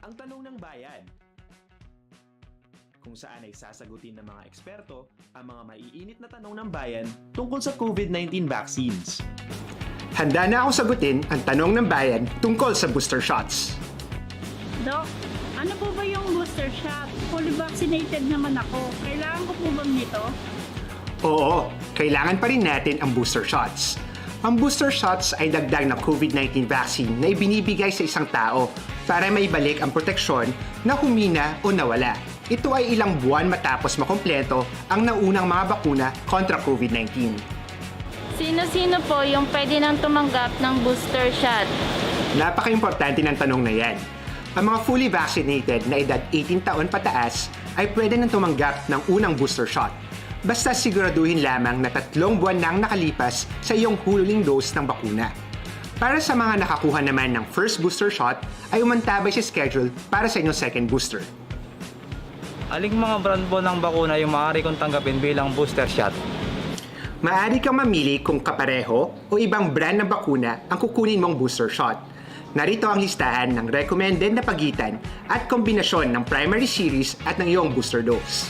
Ang tanong ng bayan, kung saan ay sasagutin ng mga eksperto ang mga maiinit na tanong ng bayan tungkol sa COVID-19 vaccines. Handa na ako sagutin ang tanong ng bayan tungkol sa booster shots. Doc, ano po ba yung booster shot? Fully vaccinated naman ako. Kailangan ko po bang nito? Oo, kailangan pa rin natin ang booster shots. Ang booster shots ay dagdag na COVID-19 vaccine na ibinibigay sa isang tao para maibalik ang proteksyon na humina o nawala. Ito ay ilang buwan matapos makumpleto ang naunang mga bakuna kontra COVID-19. Sino-sino po yung pwede nang tumanggap ng booster shot? Napaka-importante ng tanong na yan. Ang mga fully vaccinated na edad 18 taon pataas ay pwede nang tumanggap ng unang booster shot. Basta siguraduhin lamang na 3 buwan nang nakalipas sa iyong huling dose ng bakuna. Para sa mga nakakuha naman ng first booster shot, ay umantabay si schedule para sa inyong second booster. Aling mga brand po ng bakuna yung maaari kong tanggapin bilang booster shot? Maaari kang mamili kung kapareho o ibang brand ng bakuna ang kukunin mong booster shot. Narito ang listahan ng recommended na pagitan at kombinasyon ng primary series at ng iyong booster dose.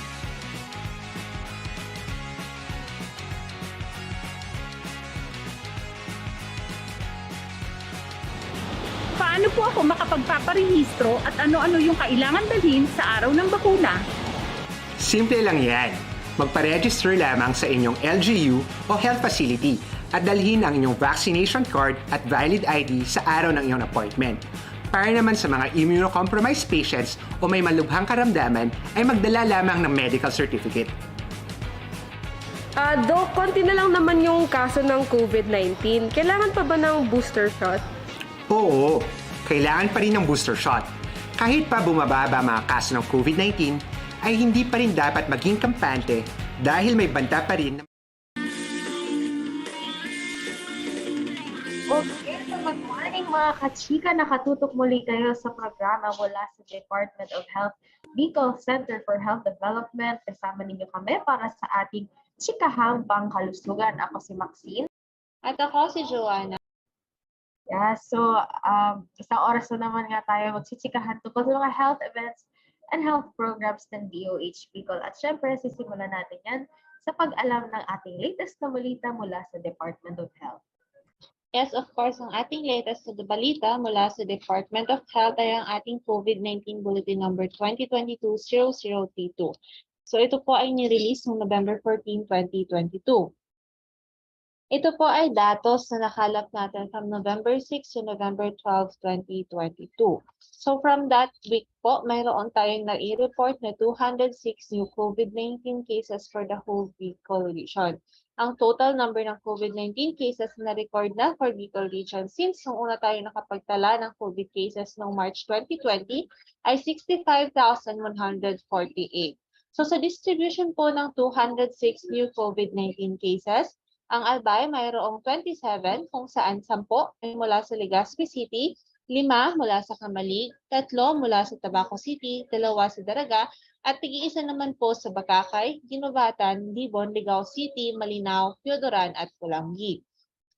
Paano po ako makapagpaparehistro at ano-ano yung kailangan dalhin sa araw ng bakuna? Simple lang yan. Magpa-register lamang sa inyong LGU o health facility at dalhin ang inyong vaccination card at valid ID sa araw ng iyong appointment. Para naman sa mga immunocompromised patients o may malubhang karamdaman ay magdala lamang ng medical certificate. Doc, konti na lang naman yung kaso ng COVID-19. Kailangan pa ba ng booster shot? Oo, kailangan pa rin ng booster shot. Kahit pa bumababa mga kaso ng COVID-19, ay hindi pa rin dapat maging kampante dahil may banta pa rin. Okay, so good morning mga kachika. Nakatutok muli kayo sa programa mula sa Department of Health, Bicol Center for Health Development. Kasama ninyo kami para sa ating chikahang pangkalusugan. Ako si Maxine. At ako si Joanna. Yeah, so isang oras na naman nga tayo magchichikahan tungkol sa mga health events and health programs ng DOH Bicol. At syempre, sisimulan natin yan sa pag-alam ng ating latest na balita mula sa Department of Health. Yes, of course, ang ating latest na balita mula sa Department of Health ay ang ating COVID-19 Bulletin Number 2022-0032. So ito po ay nirelease noong November 14, 2022. Ito po ay datos na nakalap natin from November 6 to November 12, 2022. So from that week po, mayroon tayong nai-report na 206 new COVID-19 cases for the whole Bicol region. Ang total number ng COVID-19 cases na record na for Bicol region since nung una tayo nakapagtala ng COVID cases noong March 2020 ay 65,148. So sa distribution po ng 206 new COVID-19 cases, ang Albay mayroong 27 kung saan 10 ay mula sa Legazpi City, 5 mula sa Camalig, 3 mula sa Tabaco City, 2 sa Daraga, at tig-isa naman po sa Bakakay, Ginobatan, Libon, Ligao City, Malinao, Piodoran at Pulangi.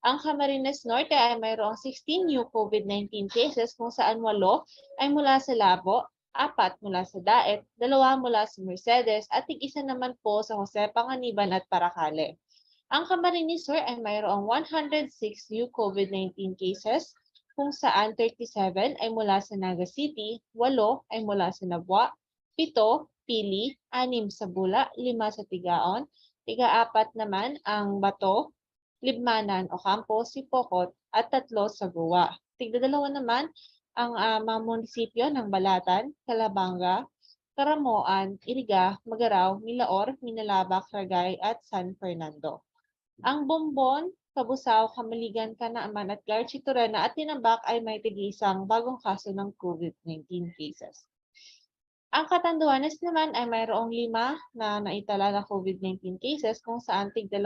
Ang Camarines Norte ay mayroong 16 new COVID-19 cases kung saan 8 ay mula sa Labo, 4 mula sa Daet, 2 mula sa Mercedes, at tig-isa naman po sa Jose Panganiban at Paracale. Ang Camarines Sur ay mayroong 106 new COVID-19 cases kung saan 37 ay mula sa Naga City, 8 ay mula sa Nabua, 7 Pili, 6 sa Bula, 5 sa Tigaon, 4 naman ang Bato, Libmanan, Ocampo, Sipokot at 3 sa Guwa. 2 naman ang mga munisipyo ng Balatan, Calabanga, Caramoan, Iriga, Magaraw, Milaor, Minalabak, Ragay at San Fernando. Ang Bombon, Cabusao, Kamaligan, Kanaaman at Clark-Chitorena at Tinambak ay may tig-isang bagong kaso ng COVID-19 cases. Ang Catanduanes naman ay mayroong 5 na naitala na COVID-19 cases kung saan tig-2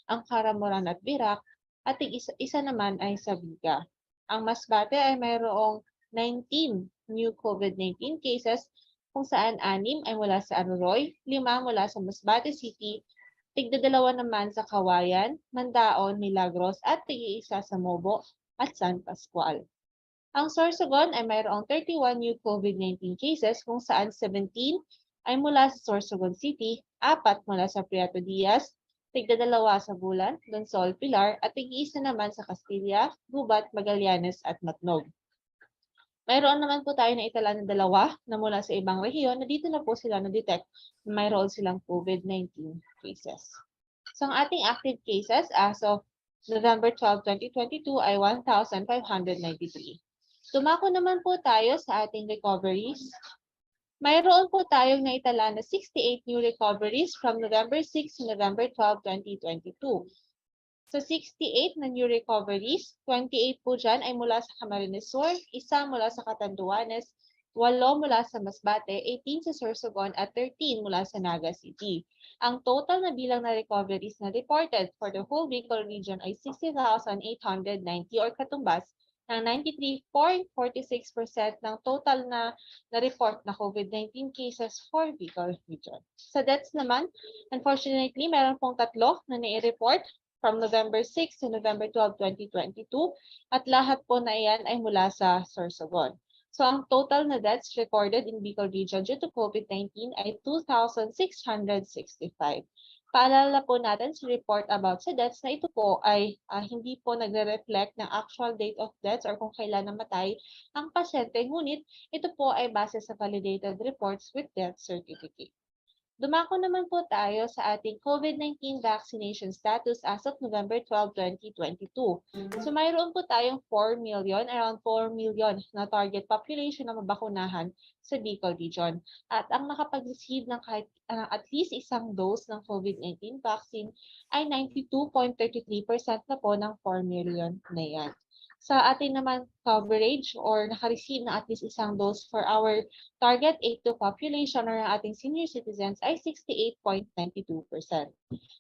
ang Caramoran at Birac at tig-isa naman ay sa Viga. Ang Masbate ay mayroong 19 new COVID-19 cases kung saan 6 ay mula sa Aroroy, 5 mula sa Masbate City, tig-2 naman sa Kawayan, Mandaon, Milagros at tig-isa sa Mobo at San Pascual. Ang Sorsogon ay mayroong 31 new COVID-19 cases kung saan 17 ay mula sa Sorsogon City, 4 mula sa Prieto Diaz, tigdadalawa sa Bulan, Donsol, Pilar, at tig-isa naman sa Castilla, Gubat, Magallanes at Matnog. Mayroon naman po tayo na itala ng 2 na mula sa ibang rehiyon na dito na po sila na-detect na mayroon silang COVID-19 cases. So ang ating active cases as of November 12, 2022 ay 1,593. Dumako naman po tayo sa ating recoveries. Mayroon po tayong naitala na 68 new recoveries from November 6 to November 12, 2022. Sa 68 na new recoveries, 28 po dyan ay mula sa Camarines Sur, 1 mula sa Catanduanes, 8 mula sa Masbate, 18 sa Sorsogon at 13 mula sa Naga City. Ang total na bilang na recoveries na reported for the whole Bicol region ay 60,890 or katumbas ng 93.46% ng total na report na COVID-19 cases for Bicol region. Sa deaths naman, unfortunately, meron pong 3 na nai-report from November 6 to November 12, 2022 at lahat po na iyan ay mula sa Sorsogon. So ang total na deaths recorded in Bicol region due to COVID-19 ay 2,665. Paalala po natin sa report about sa deaths na ito po ay hindi po nagre-reflect ng actual date of deaths or kung kailan namatay ang pasyente, ngunit ito po ay base sa validated reports with death certificate. Dumako naman po tayo sa ating COVID-19 vaccination status as of November 12, 2022. So mayroon po tayong around 4 million na target population na mabakunahan sa Bicol region. At ang nakapag-receive ng kahit at least isang dose ng COVID-19 vaccine ay 92.33% na po ng 4 million na yan. Sa ating naman coverage or naka-receive na at least isang dose for our target 8 population or ang ating senior citizens ay 68.92%.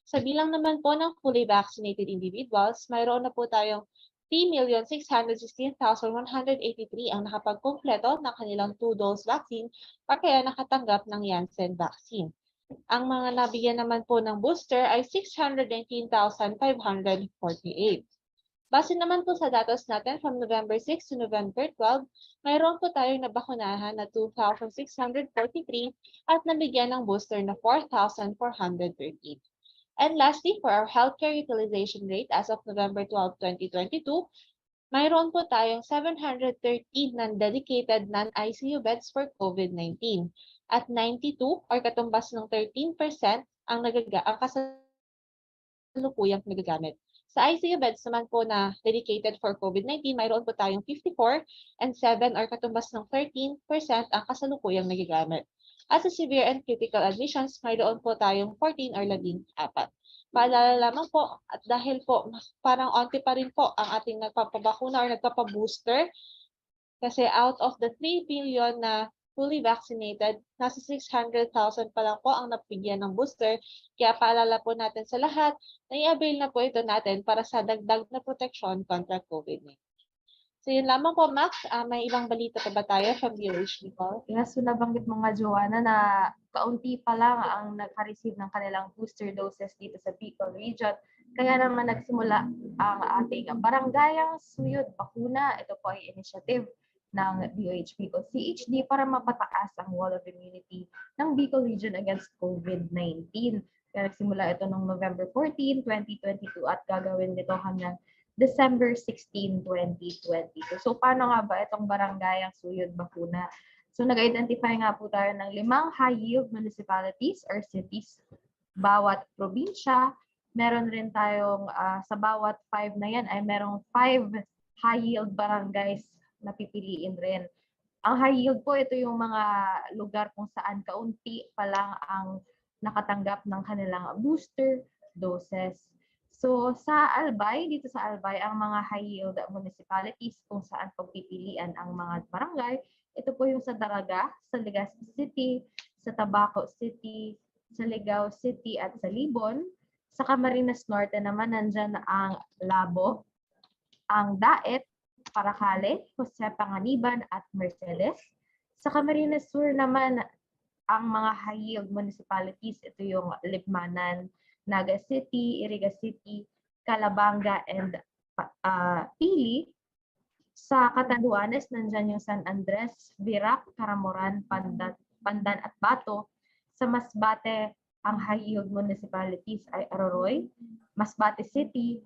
Sa bilang naman po ng fully vaccinated individuals, mayroon na po tayong 3,616,183 ang nakapagkumpleto ng kanilang 2-dose vaccine o kaya nakatanggap ng Janssen vaccine. Ang mga nabigyan naman po ng booster ay 619,548. Base naman po sa datos natin from November 6 to November 12, mayroon po tayong nabakunahan na 2,643 at nabigyan ng booster na 4,413. And lastly, for our healthcare utilization rate as of November 12, 2022, mayroon po tayong 713 non-dedicated non-ICU beds for COVID-19 at 92 or katumbas ng 13% ang kasalukuyang nagagamit. Sa ICU beds naman po na dedicated for COVID-19, mayroon po tayong 54 and 7 or katumbas ng 13% ang kasalukuyang nagagamit. At sa severe and critical admissions, mayroon po tayong 14 or 14. Paalala lamang po, at dahil po parang onti pa rin po ang ating nagpapabakuna or nagpapabooster, kasi out of the 3 billion na fully vaccinated, nasa 600,000 pa lang po ang nabigyan ng booster. Kaya paalala po natin sa lahat na i-avail na po ito natin para sa dagdag na proteksyon kontra COVID-19. So yun lamang po, Max. May ibang balita pa ba tayo from DOH Bicol? Yes, so nabanggit mo nga, Joanna, na kaunti pa lang ang nagka-receive ng kanilang booster doses dito sa Bicol region. Kaya naman nagsimula ang ating barangayang suyod bakuna. Ito po ay initiative ng DOH Bicol CHD para mapataas ang wall of immunity ng Bicol region against COVID-19. Kaya nagsimula ito noong November 14, 2022 at gagawin nito hanggang December 16, 2022. So paano nga ba itong barangayang suyod bakuna? So nag-identify nga po tayo ng 5 high-yield municipalities or cities bawat probinsya. Meron rin tayong sa bawat 5 na yan ay merong 5 high-yield barangays na pipiliin rin. Ang high yield po, ito yung mga lugar kung saan kaunti pa lang ang nakatanggap ng kanilang booster doses. So sa Albay, dito sa Albay, ang mga high yield municipalities kung saan pagpipilian ang mga barangay, ito po yung sa Daraga, sa Legazpi City, sa Tabaco City, sa Ligao City at sa Libon. Sa Camarines Norte naman, nandyan ang Labo, ang Daet, Paracale, Jose Panganiban at Mercedes. Sa Camarines Sur naman, ang mga high-yield municipalities, ito yung Libmanan, Naga City, Iriga City, Calabanga, and Pili. Sa Catanduanes, nandyan yung San Andres, Virac, Caramoran, Pandan at Bato. Sa Masbate, ang high-yield municipalities ay Aroroy, Masbate City,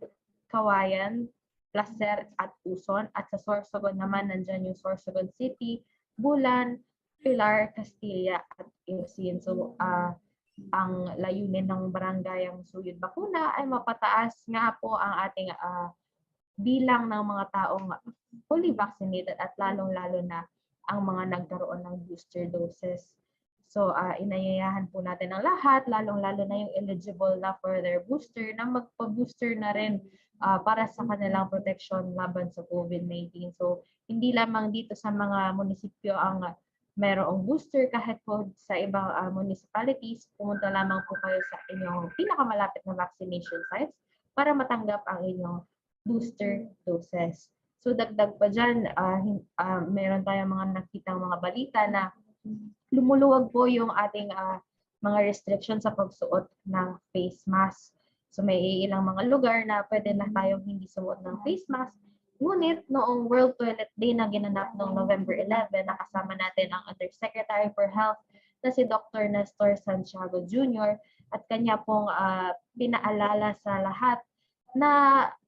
Kawayan, Placer at Uson. At sa Sorsogon naman, nandyan yung Sorsogon City, Bulan, Pilar, Castilla at Ilosin. So, ang layunin ng barangayang Suyod Bakuna ay mapataas nga po ang ating bilang ng mga taong fully vaccinated at lalong-lalo na ang mga nagkaroon ng booster doses. So, inayayahan po natin ang lahat, lalong-lalo na yung eligible na for their booster, na magpa-booster na rin para sa kanilang protection laban sa COVID-19. So, hindi lamang dito sa mga munisipyo ang mayroong booster, kahit po sa ibang municipalities, pumunta lamang po kayo sa inyong pinakamalapit na vaccination sites para matanggap ang inyong booster doses. So dagdag pa dyan, meron tayong mga nakitang mga balita na lumuluwag po yung ating mga restrictions sa pagsuot ng face mask. So may ilang mga lugar na pwede na tayong hindi suot ng face mask. Ngunit noong World Toilet Day na ginanap noong November 11, nakasama natin ang Undersecretary for Health na si Dr. Nestor Santiago Jr. at kanya pong pinaalala sa lahat na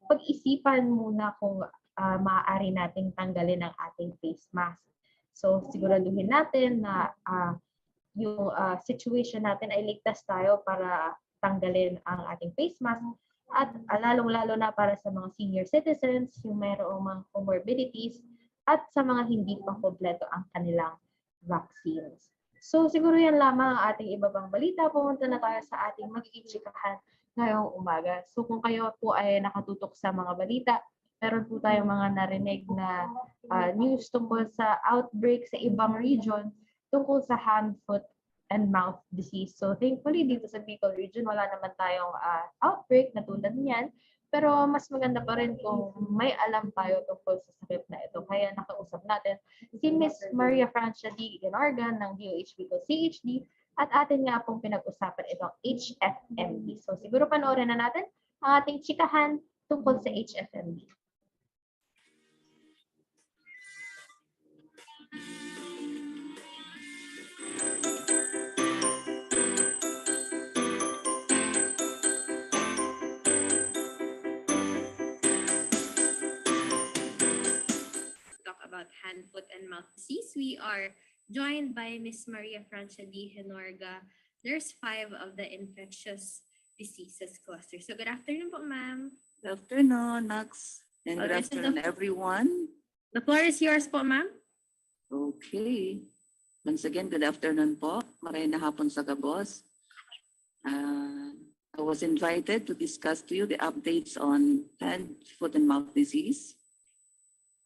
pag-isipan muna kung maaari nating tanggalin ang ating face mask. So siguraduhin natin na yung situation natin ay ligtas tayo para tanggalin ang ating face mask. At lalong-lalo na para sa mga senior citizens, yung mayroong mga comorbidities, at sa mga hindi pa kompleto ang kanilang vaccines. So siguro yan lamang ang ating iba pang balita. Pumunta na tayo sa ating magiging chikahan ngayong umaga. So kung kayo po ay nakatutok sa mga balita, meron po tayong mga narinig na news tungkol sa outbreak sa ibang region tungkol sa hand, foot, and mouth disease. So thankfully dito sa Bicol region wala naman tayong outbreak na tulad niyan, pero mas maganda pa rin kung may alam tayo tungkol sa sakit na ito. Kaya nakausap natin si Miss Maria Francia D. Inorgan ng DOH Bicol CHD at atin nga pong pinag-usapan itong HFMD. So siguro panoorin na natin ang ating chikahan tungkol sa HFMD. About hand, foot, and mouth disease. We are joined by Miss Maria Francia D. Hinorga, Nurse 5 of the Infectious Diseases Cluster. So good afternoon po, ma'am. Good afternoon, Nax. And good Okay, so afternoon, everyone. The floor is yours po, ma'am. Okay. Once again, good afternoon po. Marayang na hapon sa Gabos. I was invited to discuss to you the updates on hand, foot, and mouth disease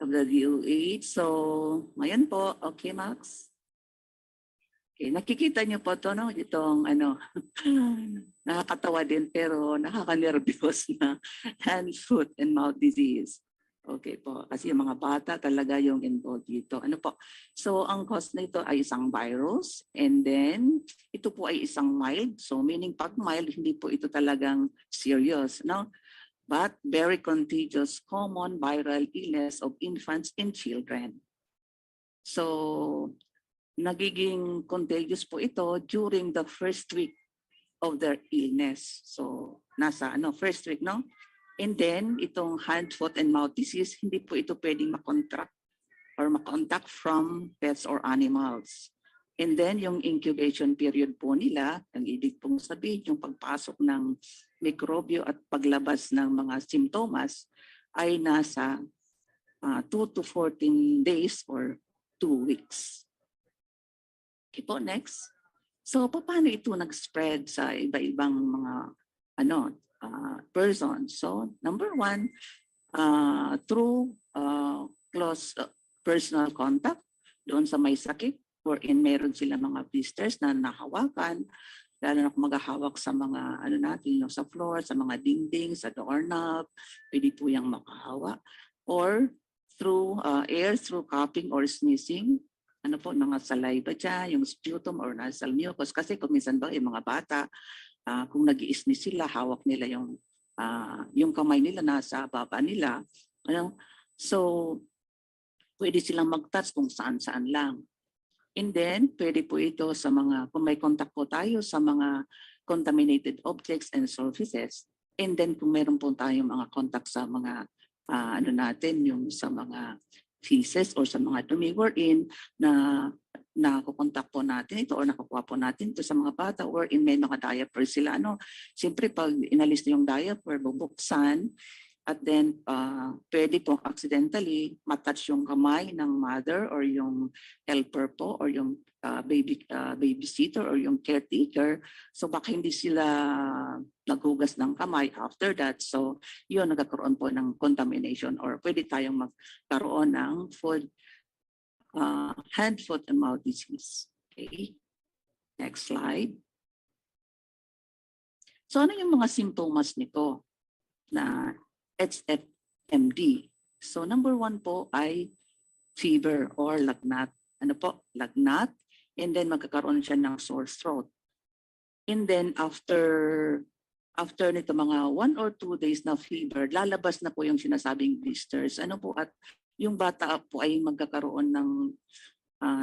of the DOH. So, ngayon po, okay, Max? Okay, nakikita niyo po to, no? Itong, nakakatawa din pero nakaka-nervyos na hand, foot, and mouth disease. Okay po, kasi yung mga bata talaga yung involved dito. Ano po? So, ang cause na ito ay isang virus and then ito po ay isang mild. So, meaning pag mild, hindi po ito talagang serious, no? But very contagious common viral illness of infants and children. So, nagiging contagious po ito during the first week of their illness. So, nasa first week, no? And then, itong hand, foot, and mouth disease, hindi po ito pwedeng makontract or makontact from pets or animals. And then, yung incubation period po nila, ang ibig pong sabihin, yung pagpasok ng mikrobyo at paglabas ng mga simptomas ay nasa 2 to 14 days or 2 weeks. Okay po, next. So, paano ito nag-spread sa iba-ibang mga persons? So, number one, through close personal contact doon sa may sakit, wherein meron sila mga blisters na nahawakan, lalo na kung maghahawak sa mga sa floor, sa mga dingding, sa doorknob, pwede po yung makahawa. Or through air, through coughing or sneezing, mga saliva dyan, yung sputum or nasal mucus. Kasi kung minsan ba yung mga bata, kung nag-i-sneeze sila, hawak nila yung kamay nila nasa baba nila. So, Pwede silang mag-touch kung saan-saan lang. And then, pwede po ito sa mga, kung may contact po tayo sa mga contaminated objects and surfaces. And then, kung meron po tayong mga contact sa mga, ano natin, yung sa mga feces or sa mga dumi wherein na nakukontak po natin ito or nakukuha po natin ito sa mga bata or in may mga diaper sila. Siyempre, pag inalis na yung diaper, bubuksan, at then, pwede po accidentally matouch yung kamay ng mother or yung helper po or yung babysitter or yung caretaker. So baka hindi sila naghugas ng kamay after that. So yun, nagkakaroon po ng contamination or pwede tayong magkaroon ng hand, foot, and mouth disease. Okay. Next slide. So ano yung mga simptomas nito na HFMD? So number 1 po ay fever or lagnat. Ano po? Lagnat. And then magkakaroon siya ng sore throat. And then after nito mga 1 or 2 days na fever, lalabas na po yung sinasabing blisters. Ano po, at yung bata po ay magkakaroon ng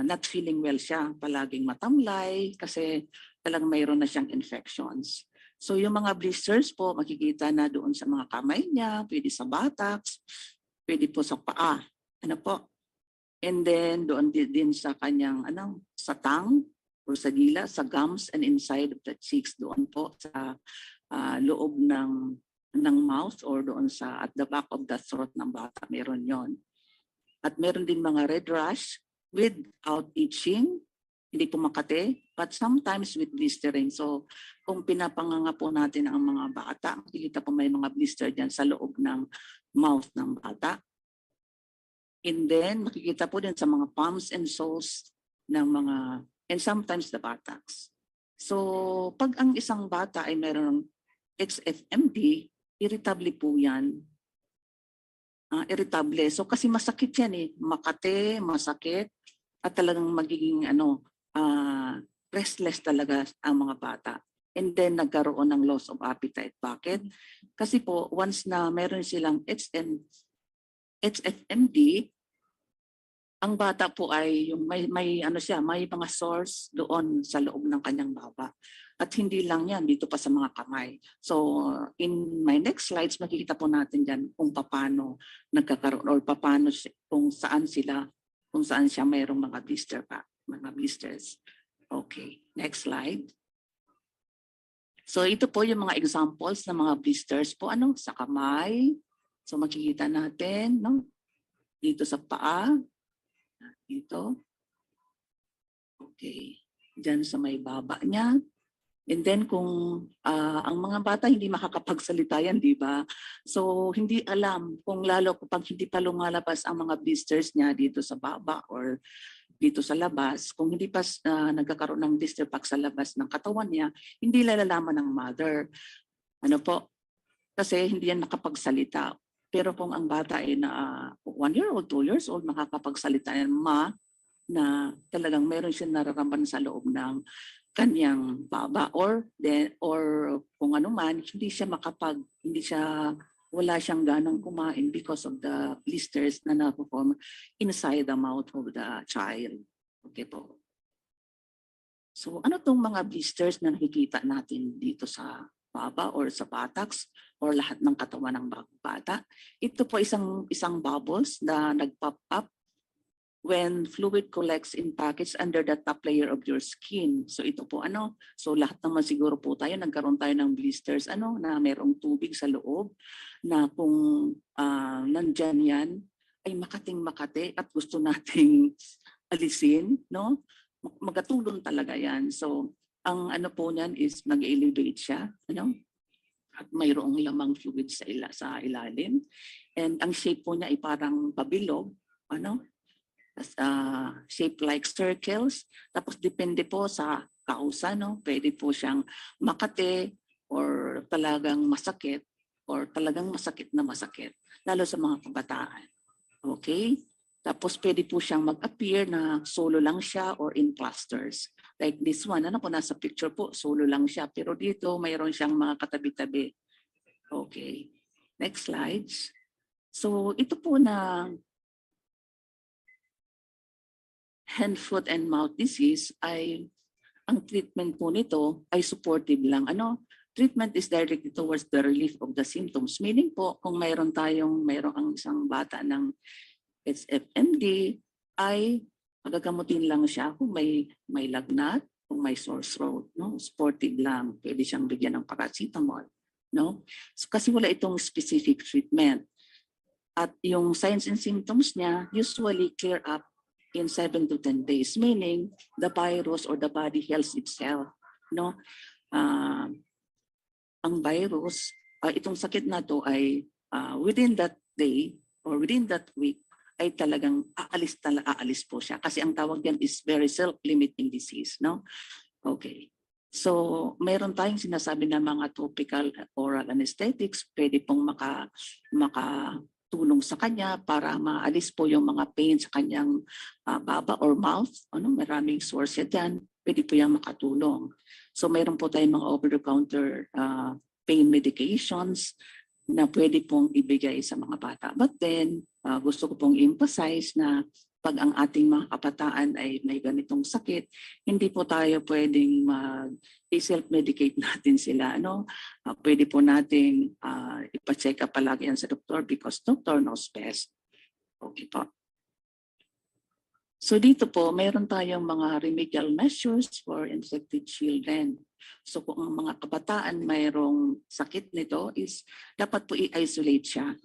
not feeling well siya, palaging matamlay kasi talagang mayroon na siyang infections. So yung mga blisters po, makikita na doon sa mga kamay niya, pwede sa buttocks, pwede po sa paa. Ano po? And then doon din sa kanyang sa tongue or sa dila, sa gums and inside of the cheeks, doon po sa loob ng mouth or doon sa at the back of the throat ng bata, meron yon. At meron din mga red rash without itching, hindi po makate, but sometimes with blistering. So kung pinapanganga po natin ang mga bata, makikita po may mga blister dyan sa loob ng mouth ng bata. And then makikita po din sa mga palms and soles ng mga, and sometimes the buttocks. So pag ang isang bata ay mayroong HFMD, irritable po yan. Irritable. So kasi masakit yan eh. Makate, masakit, at talagang magiging restless talaga ang mga bata. And then nagkaroon ng loss of appetite. Bakit? Kasi po once na meron silang HFMD, ang bata po ay yung may mga sores doon sa loob ng kanyang baba. At hindi lang yan, dito pa sa mga kamay. So in my next slides, makikita po natin dyan kung paano nagkakaroon or paano kung saan siya mayroong mga blister pa, mga blisters. Okay, next slide. So ito po yung mga examples ng mga blisters po sa kamay. So makikita natin dito sa paa, dito. Okay, diyan sa may baba niya. And then kung ang mga bata hindi makakapagsalita yan, di ba? So hindi alam kung lalo kapag hindi pa lumalabas ang mga blisters niya dito sa baba or dito sa labas, kung hindi pa nagkakaroon ng blister pack sa labas ng katawan niya, hindi lalalaman ng mother. Ano po? Kasi hindi yan nakapagsalita. Pero kung ang bata ay 1 year old, 2 years old, makakapagsalita yan, na talagang meron siya nararamdaman sa loob ng kanyang baba or kung ano man, wala siyang ganang kumain because of the blisters na na-perform inside the mouth of the child. Okay po. So ano tong mga blisters na nakikita natin dito sa baba or sa buttocks or lahat ng katawan ng bata? Ito po isang bubbles na nag-pop up when fluid collects in packets under the top layer of your skin. So ito po so lahat naman siguro po tayo nagkaroon tayo ng blisters na mayroong tubig sa loob na kung nandyan yan ay makate at gusto nating alisin, magatulong talaga yan. So ang po niyan is mag-elevate siya, at mayroong lamang fluid sa ilalim. And ang shape po niya ay parang pabilog, shape like circles. Tapos depende po sa kausa, pwede po siyang makate or talagang masakit or talagang masakit na masakit, lalo sa mga kabataan. Okay? Tapos pwede po siyang mag-appear na solo lang siya or in clusters. Like this one, po nasa picture po, solo lang siya. Pero dito mayroon siyang mga katabi-tabi. Okay. Next slides. So ito po na hand, foot, and mouth disease ay ang treatment po nito ay supportive lang. Treatment is directed towards the relief of the symptoms. Meaning po, kung mayroon ang isang bata ng SFMD, ay magagamutin lang siya kung may lagnat, kung may sore throat, no? Supportive lang. Pwede siyang bigyan ng paracetamol, no? So, kasi wala itong specific treatment. At yung signs and symptoms niya usually clear up in 7 to 10 days, meaning the virus or the body heals itself, no? Ang virus, itong sakit na to ay within that day or within that week ay talagang aalis po siya kasi ang tawag diyan is very self-limiting disease, no? Okay. So, meron tayong sinasabi na mga topical oral anesthetics, pwede pong makatulong sa kanya para maalis po yung mga pain sa kanyang baba or mouth. Maraming source yan, pwede po yan makatulong. So, meron po tayong mga over-the-counter pain medications na pwede pong ibigay sa mga bata. But then, gusto ko pong emphasize na pag ang ating mga kabataan ay may ganitong sakit, hindi po tayo pwedeng self-medicate natin sila. Pwede po nating ipa-check up palagi yan sa doktor because doctor knows best. Okay po. So dito po, mayroon tayong mga remedial measures for infected children. So kung ang mga kabataan mayroong sakit nito is dapat po i-isolate siya,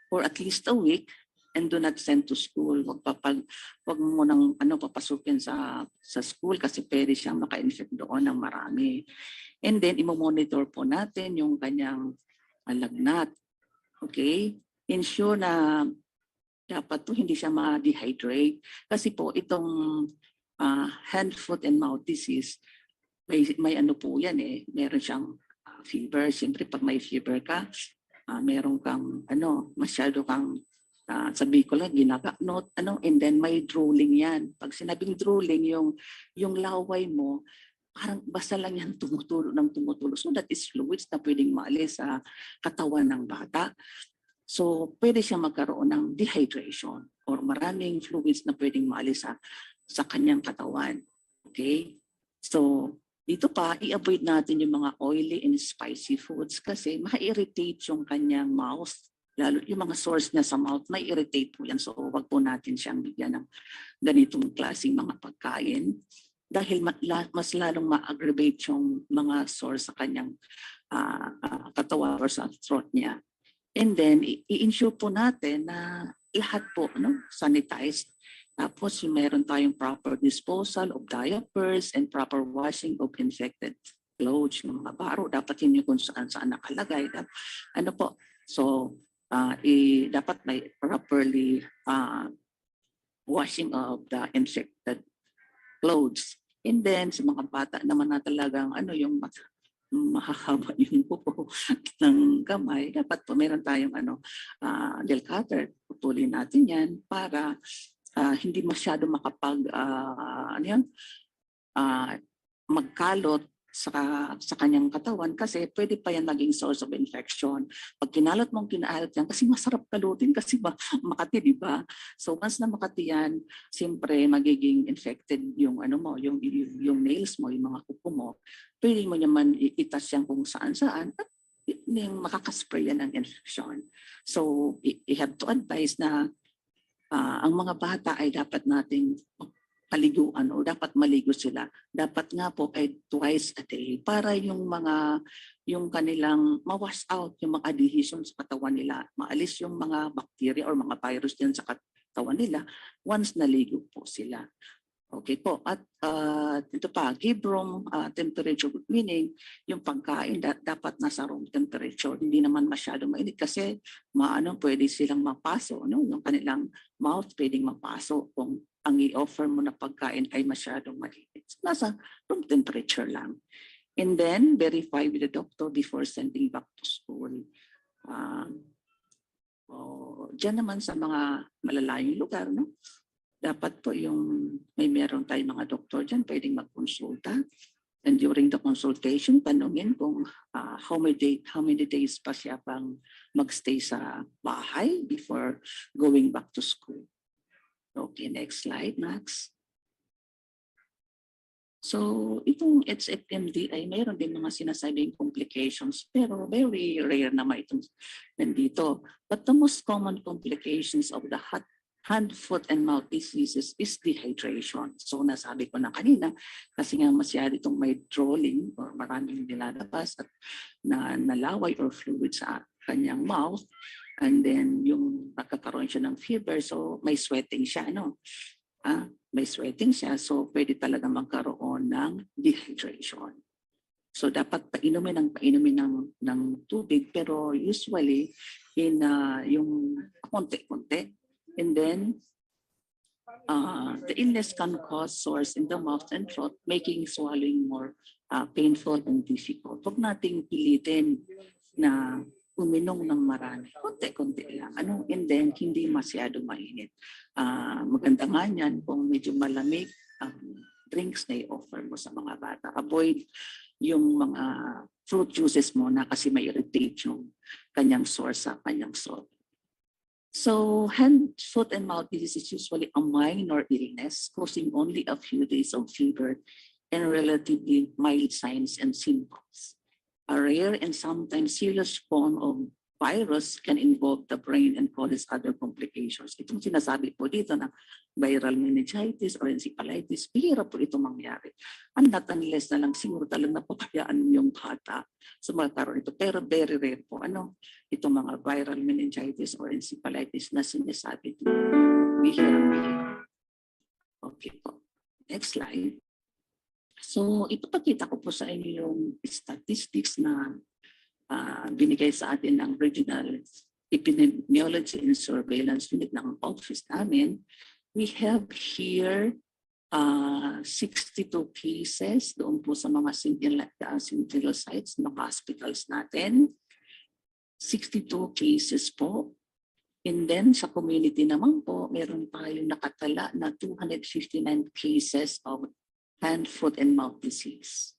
for at least a week and do not send to school. Wag mo nang papasukin sa school kasi pwede siyang maka-infect doon ng marami. And then imo-monitor po natin yung kanyang lagnat. Okay? Ensure na dapat po hindi siya ma-dehydrate kasi po itong hand, foot, and mouth disease may ano po yan meron siyang fever. Siyempre pag may fever ka, meron kang masyado kang sabi ko lang ginagaknot and then may drooling yan. Pag sinabing drooling, yung laway mo parang basta lang yan tumutulo. So that is fluids na pwedeng maalis sa katawan ng bata. So pwede siya magkaroon ng dehydration or maraming fluids na pwedeng maalis sa kanyang katawan. Okay? So dito pa, i-avoid natin yung mga oily and spicy foods kasi ma-irritate yung kanyang mouth. Lalo yung mga source niya sa mouth, may irritate po yan. So wag po natin siyang bigyan ng ganitong klaseng mga pagkain dahil mas lalong ma-aggravate yung mga source sa kanyang katawan or sa throat niya. And then, i-ensure po natin na lahat po sanitized. Tapos meron tayong proper disposal of diapers and proper washing of infected clothes. Yung mga baro, dapat yun yung kung saan nakalagay. So, dapat may properly washing of the infected clothes. And then, sa mga bata naman na talagang yung mahahaba yung pupo ng kamay, dapat po meron tayong nail cutter. Putulin natin yan para hindi masyado magkalot sa kanyang katawan kasi pwede pa yan maging source of infection. Pag kinalot yan kasi masarap kalutin kasi makati, di ba? So once na makati yan, siyempre magiging infected yung yung nails mo, yung mga kuko mo. Pwede mo naman itas yan kung saan-saan at makakaspray yan ng infection. So you have to advise na ang mga bata ay dapat nating paliguan o dapat maligo sila. Dapat nga po ay twice a day para yung kanilang ma-wash out yung mga adhesion sa katawan nila. Maalis yung mga bacteria or mga virus dyan sa katawan nila once naligo po sila. Okay po. At ito pa, give room temperature, meaning yung pagkain dapat nasa room temperature. Hindi naman masyado mainit kasi pwede silang mapaso. Yung kanilang mouth pwedeng mapaso kung ang i-offer mo na pagkain ay masyadong mainit. Nasa room temperature lang. And then, verify with the doctor before sending back to school. Diyan naman sa mga malalayong lugar, dapat po meron tayong mga doktor dyan, pwedeng magkonsulta. And during the consultation, tanungin kung how many days pa siya pang magstay sa bahay before going back to school. Okay, next slide, Max. So itong HFMD ay mayroon din mga sinasabing complications pero very rare naman itong nandito. But the most common complications of the hand, foot, and mouth diseases is dehydration. So nasabi ko na kanina, kasi nga masyado itong may drooling or maraming nilalabas at nalaway or fluid sa kanyang mouth. And then yung nagkakaroon siya ng fever, so may sweating siya, no? May sweating siya, so pwede talaga magkaroon ng dehydration. So dapat painumin ng tubig, pero usually in yung konti-konti. And then the illness can cause sores in the mouth and throat, making swallowing more painful and difficult. Huwag nating pilitin na uminom ng marami. Konti-konti lang. And then, hindi masyado mainit. Maganda nga yan kung medyo malamig drinks na i-offer mo sa mga bata. Avoid yung mga fruit juices mo na kasi may irritate yung kanyang source sa kanyang throat. So, hand, foot, and mouth disease is usually a minor illness causing only a few days of fever and relatively mild signs and symptoms. A rare and sometimes serious form of virus can involve the brain and causes other complications. Itong sinasabi po dito na viral meningitis or encephalitis, bihira po ito mangyari. Not unless na lang siguro talagang napapayaan yung bata sa magkaroon ito. Pero very rare po itong mga viral meningitis or encephalitis na sinasabi ito. Bihira. Okay po. Next slide. So ipapakita ko po sa inyo yung statistics na binigay sa atin ng Regional Epidemiology and Surveillance Unit ng office namin. We have here 62 cases doon po sa mga sentinel sites ng hospitals natin. 62 cases po. And then sa community naman po, meron tayong nakatala na 259 cases of hand, foot, and mouth disease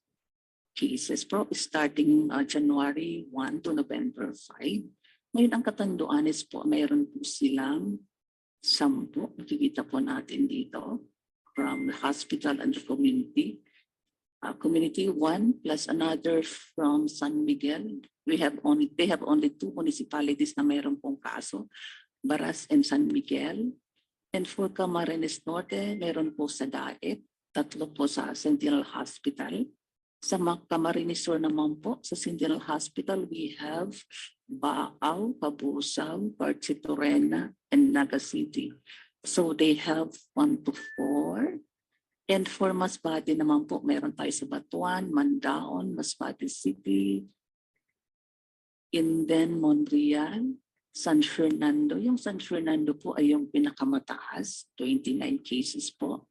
cases po starting January 1 to November 5. Ngayon ang Catanduanes po, mayroon po silang 10. Nakikita po natin dito from the hospital and the community. Community 1 plus another from San Miguel. They have only 2 municipalities na mayroon pong kaso, Baras and San Miguel. And for Camarines Norte, mayroon po sa Daet. 3 po sa Sentinel Hospital. Sa Camarines Sur naman po, sa Sentinel Hospital, we have Baaw, Pabusaw, Barchitorena, and Naga City. So they have 1 to 4. And for Masbate naman po, mayroon tayo sa Batuan, Mandaon, Masbate City, and then Montreal, San Fernando. Yung San Fernando po ay yung pinakamataas, 29 cases po.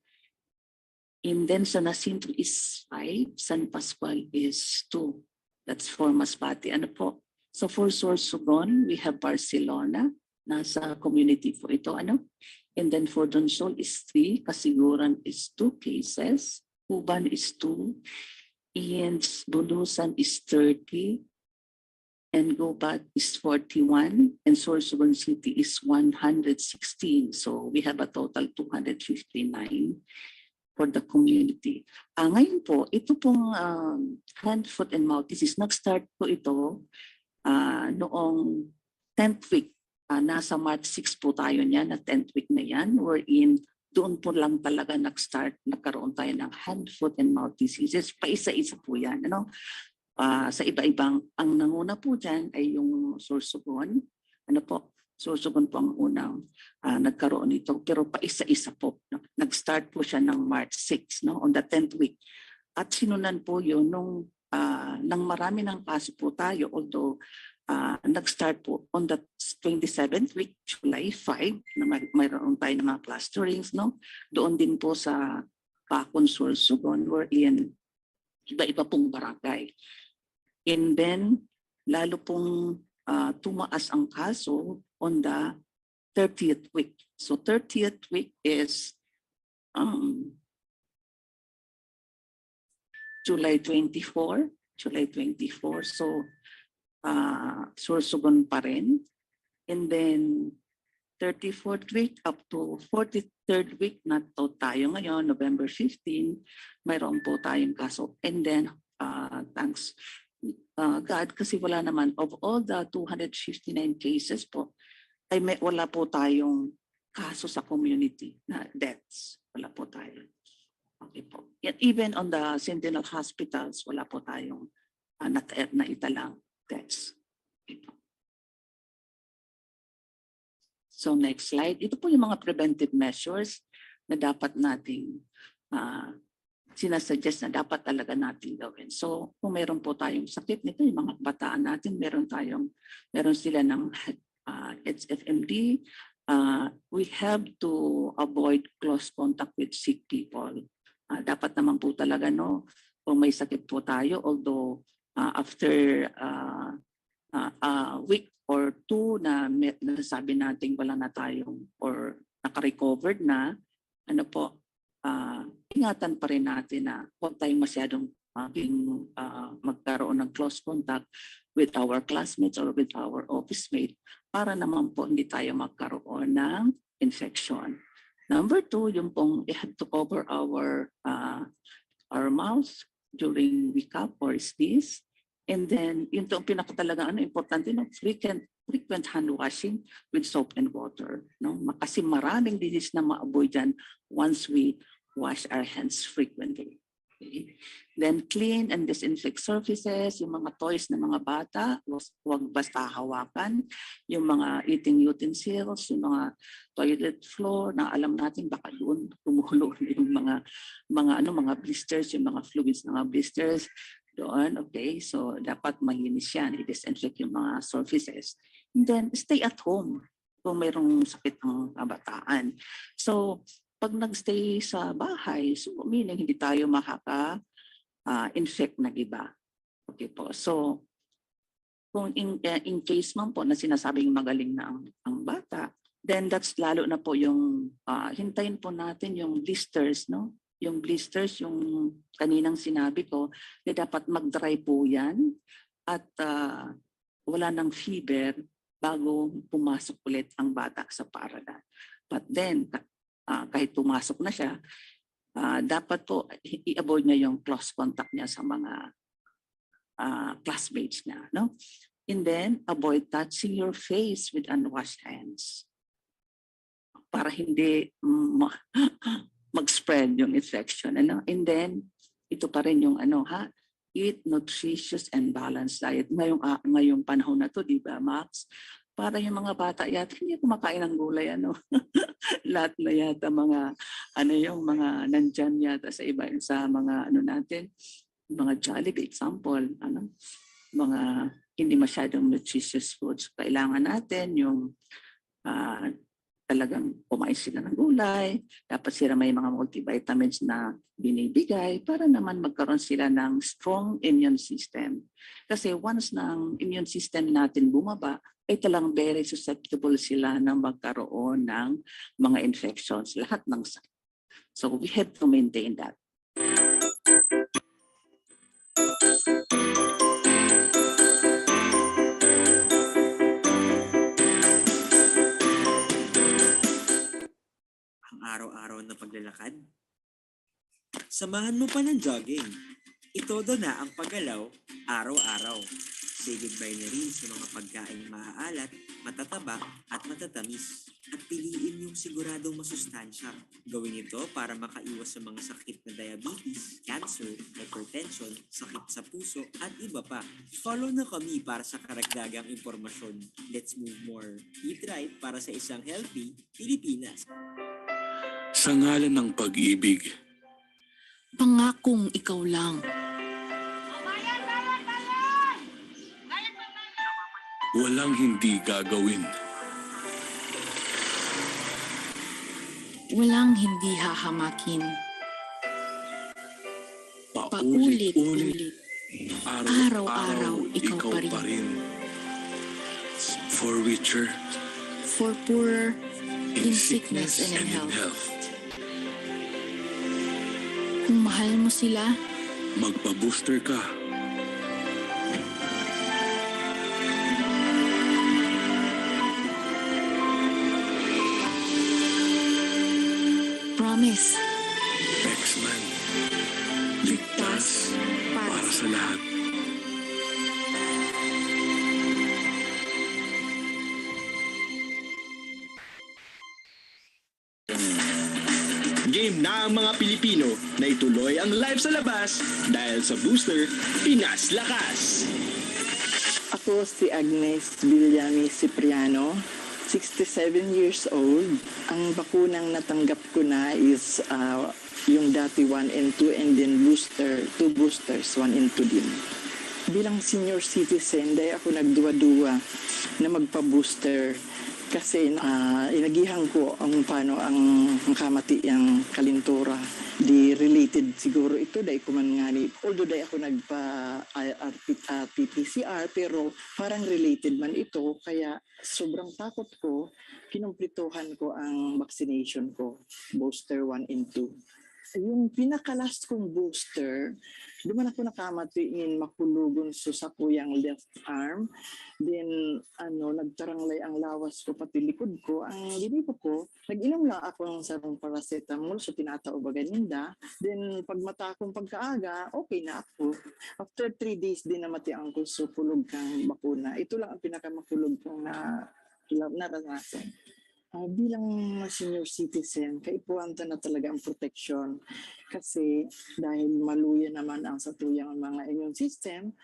And then San Jacinto is 5, San Pascual is 2. That's for Masbate. Po? So for Sorsogon, we have Barcelona. Nasa community po ito. And then for Donsol is 3. Kasiguran is 2 cases. Uban is 2. And Bulusan is 30. And Gobat is 41. And Sorsogon City is 116. So we have a total 259. For the community. Ngayon po, ito pong hand, foot, and mouth disease, nag-start po ito noong 10th week. Nasa March 6 po tayo niyan, na 10th week na yan, wherein doon po lang talaga nagkaroon tayo ng hand, foot, and mouth diseases. Paisa-isa po yan. Sa iba-ibang, ang nanguna po dyan ay yung Sorsogon. Sorsogon po ang unang nagkaroon nito. Pero paisa-isa po. Nag-start po siya ng March 6, on the 10th week. At sinunan po yun nung marami ng kaso po tayo. Although nag-start po on the 27th week, July 5, na mayroon tayo ng mga clusterings. Doon din po sa Pacon, Sorsogon, wherein iba-iba pong barangay. And then, lalo pong tumaas ang kaso on the 30th week. So 30th week is July 24. So Sorsogon pa rin. And then 34th week up to 43rd week na to tayo ngayon, November 15, mayroon po tayong kaso. And then, thanks God, kasi wala naman, of all the 259 cases po, ay wala po tayong kaso sa community na deaths. Wala po tayo. Okay po. Yet even on the Sentinel hospitals, wala po tayong naitalang deaths. Okay po. So next slide. Ito po yung mga preventive measures na dapat nating sinasuggest na dapat talaga natin gawin. So kung meron po tayong sakit nito, yung mga bataan natin, meron sila ng HFMD, we have to avoid close contact with sick people. Dapat naman po talaga, no, kung may sakit po tayo, although after a week or two na nasabi natin wala na tayong or naka-recovered na, ano po, ingatan pa rin natin na huwag tayong masyadong magkaroon ng close contact with our classmates or with our office mate para naman po hindi tayo magkaroon ng infection. Number 2, yung pong we have to cover our mouth during wake-up or sneeze. And then, yun itong pinakatalaga importante, no? frequent hand washing with soap and water. No? Kasi maraming disease na ma-avoid dyan once we wash our hands frequently. Okay. Then clean and disinfect surfaces, yung mga toys ng mga bata, huwag basta hawakan, yung mga eating utensils, yung mga toilet floor na alam natin baka doon tumulo yung mga blisters, yung mga fluids ng mga blisters doon. Okay, so dapat malinis yan, i-disinfect yung mga surfaces. And then stay at home kung mayroong sakit ng kabataan. So pag nagstay sa bahay, so meaning hindi tayo infect ng iba. Okay po. So kung in case man po na sinasabing magaling na ang bata, then that's lalo na po yung hintayin po natin yung blisters, no? Yung blisters, yung kaninang sinabi ko, na dapat mag-dry po yan at wala ng fever bago pumasok ulit ang bata sa paaralan. But then, kahit pumasok na siya, dapat po i-avoid niya yung close contact niya sa mga classmates niya. No? And then, avoid touching your face with unwashed hands para hindi mag-spread yung infection. Ano? And then, ito pa rin yung eat nutritious and balanced diet. Ngayong panahon na to, di ba, Max? Para yung mga bata yata hindi kumakain ng gulay, lahat na yata yung mga nandyan yata sa iba, sa mga natin, mga Jollibee example, mga hindi masyadong nutritious foods. Kailangan natin yung talagang kumain sila ng gulay, dapat sila may mga multivitamins na binibigay para naman magkaroon sila ng strong immune system. Kasi once ng immune system natin bumaba, ay talagang very susceptible sila na magkaroon ng mga infections, lahat ng sakit. So we have to maintain that. Ang araw-araw na paglalakad? Samahan mo pa ng jogging. Itodo na ang paggalaw araw-araw. Say goodbye na rin sa mga pagkain maaalat, matataba at matatamis. At piliin yung siguradong masustansya. Gawin ito para makaiwas sa mga sakit na diabetes, cancer, hypertension, sakit sa puso at iba pa. Follow na kami para sa karagdagang impormasyon. Let's move more. Eat right para sa isang healthy Pilipinas. Sa ngalan ng pag-ibig, pangakong ikaw lang. Walang hindi gagawin. Walang hindi hahamakin. Paulit-ulit. Araw-araw ikaw pa rin. For richer, for poorer, in sickness and in health. Kung mahal mo sila, magpa-booster ka. Agnes. X-Man. Ligtas para sa lahat. Game na ang mga Pilipino na ituloy ang live sa labas dahil sa booster, Pinas Lakas! Ako si Agnes Villami Cipriano, 67 years old. Ang bakunang natanggap ko na is yung dati 1 and 2 and then booster, 2 boosters, 1 and 2 din. Bilang senior citizen, dahil ako nagduwa-duwa na magpa-booster kasi inagihan ko ang paano ang kamati ang kalintura di related siguro ito dahil kuman nga ni although dahil ako nagpa PCR pero parang related man ito kaya sobrang takot ko kinumplituhan ko ang vaccination ko booster 1 and 2. Yung pinaka-last kong booster, duman ako nakamatiin makulugon sa kuyang left arm. Then, nagtaranglay ang lawas ko pati likod ko. Ang dinipo ko, nag-inom lang ako ng sarong paracetamol so tinatao ba ganinda. Then, pag mata akong pagkaaga, okay na ako. After 3 days din namatian ko so pulog kang bakuna. Ito lang ang pinakamakulog kong naranasan. Bilang senior citizen, kaipuwanta na talaga ang protection kasi dahil maluya naman ang satuyang mga immune system,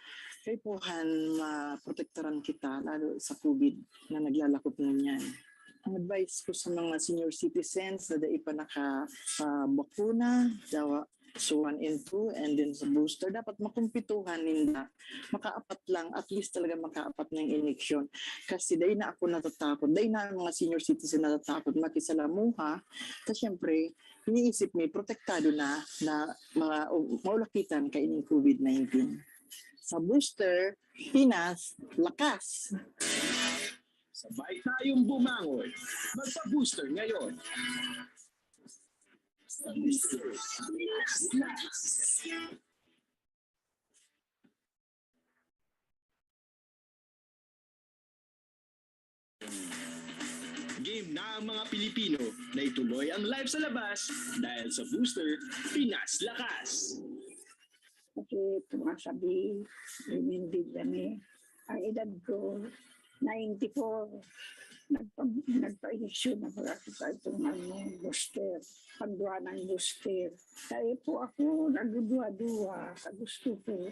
kaipuhan maprotektaran kita lalo sa COVID na naglalakot ngunyan. Ang advice ko sa mga senior citizens na dai pa nakabakuna, so 1 and 2 and then sa booster, dapat makumpituhan nila. Makaapat lang, at least talaga makaapat ng injection. Kasi dahil na ako natatakot, dahil na mga senior citizen natatakot makisalamuha. Tapos syempre, iniisip may protektado na maulakitan kaining COVID-19. Sa booster, Pinas, lakas! Sabay tayong bumangon. Magpa-booster ngayon. Game na ang mga Pilipino na ituloy ang live sa labas dahil sa booster, Pinas Lakas! Okay, tumasabi, lumindig kami. Ang edad ko, 94. Nagpa-issue na pala sa itong booster, pagduwa ng booster. Kaya po ako nagduwa-duwa sa gusto ko.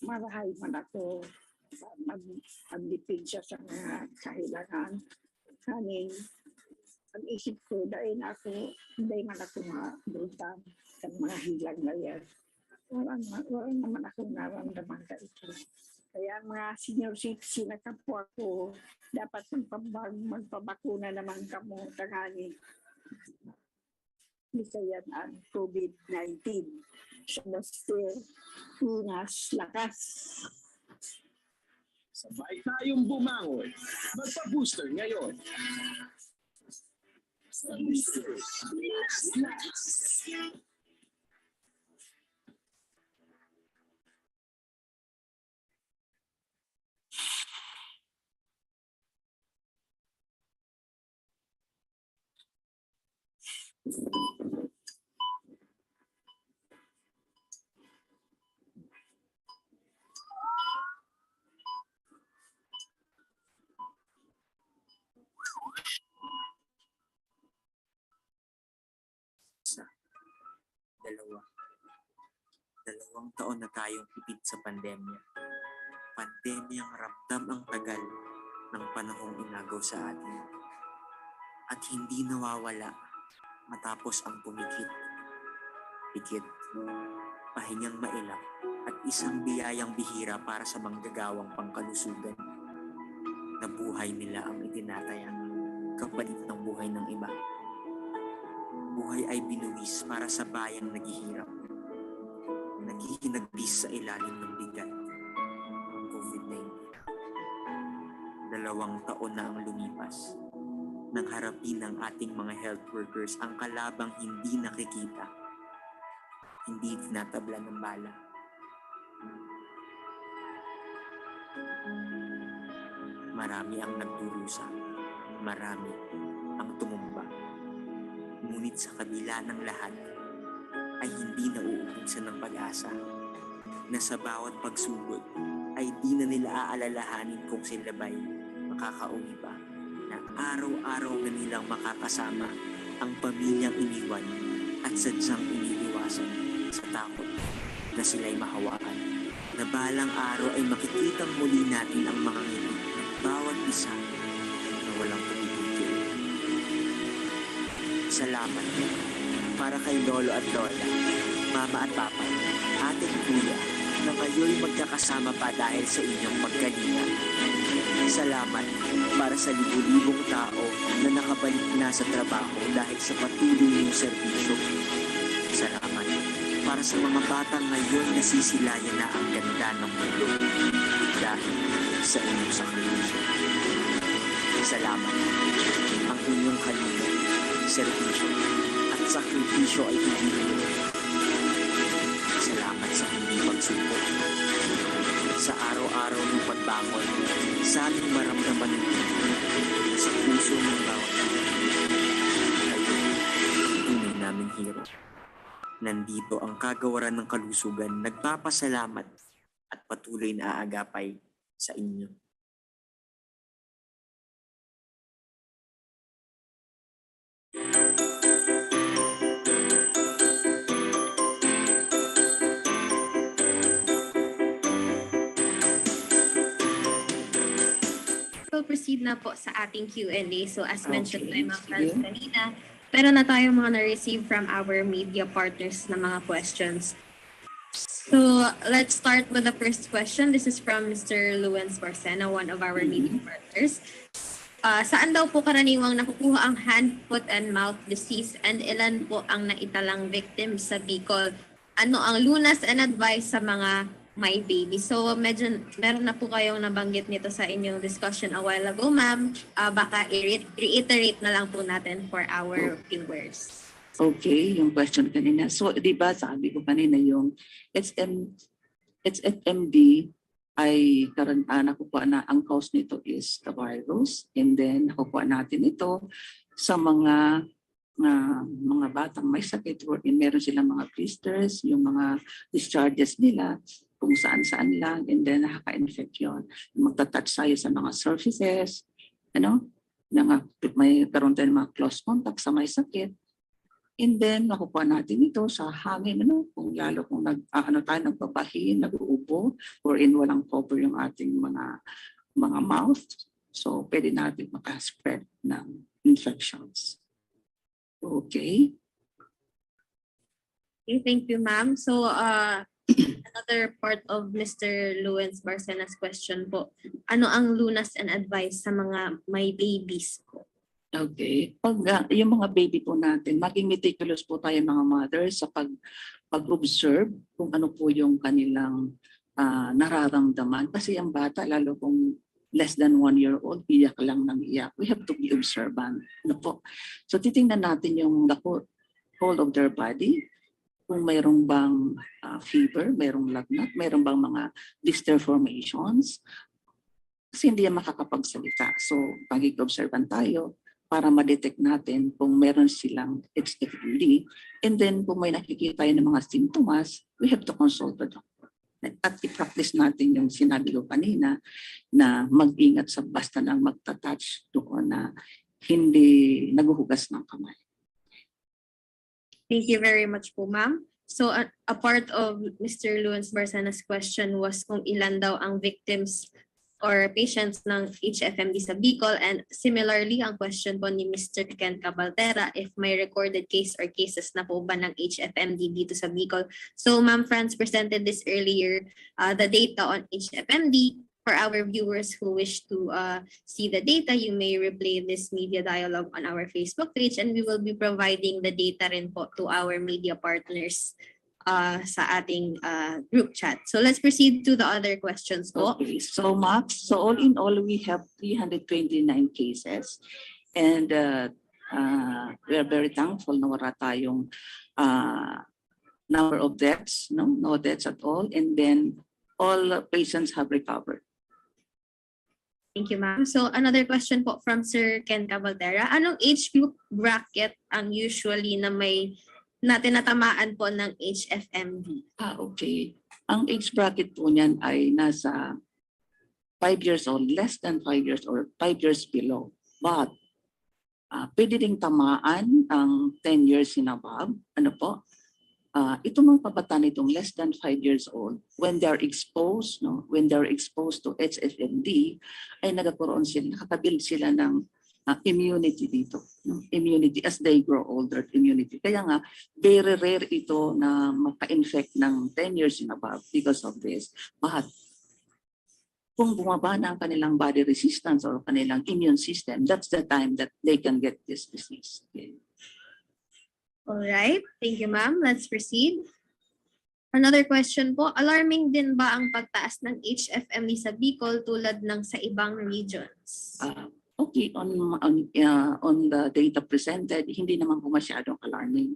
Marahay man ako mag-depend siya sa mga kahilangan. Kaning, ang isip ko, dahil na ako, hindi man ako mabuntang sa mga hilang na yan. Walang naman akong naramdaman ka ito. Kaya mga senior citizen na kapwa ko, dapat magpabakuna naman kamo tangani. Isayan ang COVID-19. Sa booster, Pinas Lakas. Sabay tayong bumangon. Magpa-booster ngayon. Sa booster, Pinas Lakas. Dalawang taon na tayong higit sa pandemya. Pandemyang ramdam ang tagal ng panahong inagaw sa atin. At hindi nawawala matapos ang pumikit. Pikit, pahingang mailap at isang biyayang bihira para sa manggagawang pangkalusugan. Na buhay nila ang itinataya kapalit ng buhay ng iba. Buhay ay binuwis para sa bayang naghihirap. Naghihinagpis sa ilalim ng bigat ng COVID-19. 2 taon na ang lumipas nang harapin ng ating mga health workers ang kalabang hindi nakikita, hindi tinatabla ng bala. Marami ang nagdurusa, marami ang tumumba. Ngunit sa kabila ng lahat, ay hindi nauubusan ng pag-asa na sa bawat pagsugod ay di na nila aalalahanin kung sila ba'y makakauwi ba, na araw-araw na nilang makakasama ang pamilyang iniwan at sadyang iniiwasan sa takot na sila'y mahawakan, na balang araw ay makikitang muli natin ang mga ngiti ng bawat isa na walang pumipigil. Salamat para kay Lolo at Lola, Mama at Papa, Ate at Kuya, na ngayon magkakasama pa dahil sa inyong pagkalinga. Salamat para sa libu-libong tao na nakabalik na sa trabaho dahil sa patuloy niyong serbisyo. Salamat para sa mga batang ngayon nasisilayan na ang ganda ng mundo dahil sa inyong sakripisyo. Salamat. Ang inyong kalinga, serbisyo at sakripisyo ay pipili. Salamat sa hindi pagsuko. Sa araw-araw ng pagbangon, sa aming maramdaman sa puso ng bawat kayo, tunay namin hero. Nandito ang kagawaran ng kalusugan, nagpapasalamat at patuloy na aagapay sa inyo. We'll proceed na po sa ating Q&A. So as mentioned by Ma'am Franz sige. kanina, meron na tayo mga na-receive from our media partners na mga questions. So let's start with the first question. This is from Mr. Luens Barcena, one of our media partners. Saan daw po karaniwang nakukuha ang hand, foot, and mouth disease, and ilan po ang naitalang victims sa Bicol? Ano ang lunas and advice sa mga may baby? So medyo meron na po kayong nabanggit nito sa inyong discussion a while ago, ma'am. Baka reiterate na lang po natin for our viewers. Okay, yung question kanina. So, di ba sabi ko kanina yung HFMD ay nakukuha na ang cause nito is the virus, and then nakukuha natin ito sa mga batang may sakit wherein meron silang mga blisters, yung mga discharges nila kung saan-saan lang, and then nakaka-infect yun. Magta-touch tayo sa mga surfaces, may karoon tayo ng mga close contact sa may sakit. And then, nakukuha natin ito sa hangin, kung lalo kung tayo nagpapahin, nag-uubo, wherein walang cover yung ating mga mouth. So, pwede natin makaspread ng infections. Okay. Okay, thank you, ma'am. So, another part of Mr. Luens Barcena's question po, ano ang lunas and advice sa mga may babies po? Okay. Pag yung mga baby po natin, maging meticulous po tayo mga mothers sa pag-observe kung ano po yung kanilang nararamdaman. Kasi ang bata, lalo kung less than 1 year old, iyak lang ng iyak. We have to be observant. So titingnan natin yung whole of their body, kung mayroong bang fever, mayroong lagnat, mayroong bang mga blister formations. Kasi hindi yan makakapagsalita. So pag-observant tayo para ma-detect natin kung meron silang HFMD. And then kung may nakikita tayo ng mga symptoms, we have to consult the doctor. At i-practice natin yung sinabi ko kanina na mag-ingat sa basta lang magta-touch doon na hindi naguhugas ng kamay. Thank you very much po, ma'am. So a part of Mr. Luens Barcena's question was kung ilan daw ang victims or patients ng HFMD sa Bicol, and similarly ang question po ni Mr. Ken Cabaltera, if may recorded case or cases na po ba ng HFMD dito sa Bicol. So Ma'am Franz presented this earlier, the data on HFMD. For our viewers who wish to see the data, you may replay this media dialogue on our Facebook page, and we will be providing the data rin po to our media partners sa ating group chat. So let's proceed to the other questions po. Okay, so Max, so all in all, we have 329 cases, and we are very thankful na wala tayong number of deaths, no deaths at all, and then all patients have recovered. Thank you, ma'am. So another question po from Sir Ken Cavaldera. Anong age group bracket ang usually na may tinatamaan po ng HFMD? Okay. Ang age bracket po niyan ay nasa 5 years old, less than 5 years or 5 years below. But pwede ding tamaan ang 10 years and above. Ano po? Itong mga kabataan itong less than 5 years old, when they're exposed, when they're exposed to HFMD, ay nakakabuild sila ng immunity dito. Immunity as they grow older, immunity. Kaya nga, very rare ito na maka-infect ng 10 years and above because of this. But kung bumaba na ang kanilang body resistance or kanilang immune system, that's the time that they can get this disease. Okay. All right. Thank you, ma'am. Let's proceed. Another question po, alarming din ba ang pagtaas ng HFMD sa Bicol tulad ng sa ibang regions? Okay, on the data presented, hindi naman po masyadong alarming.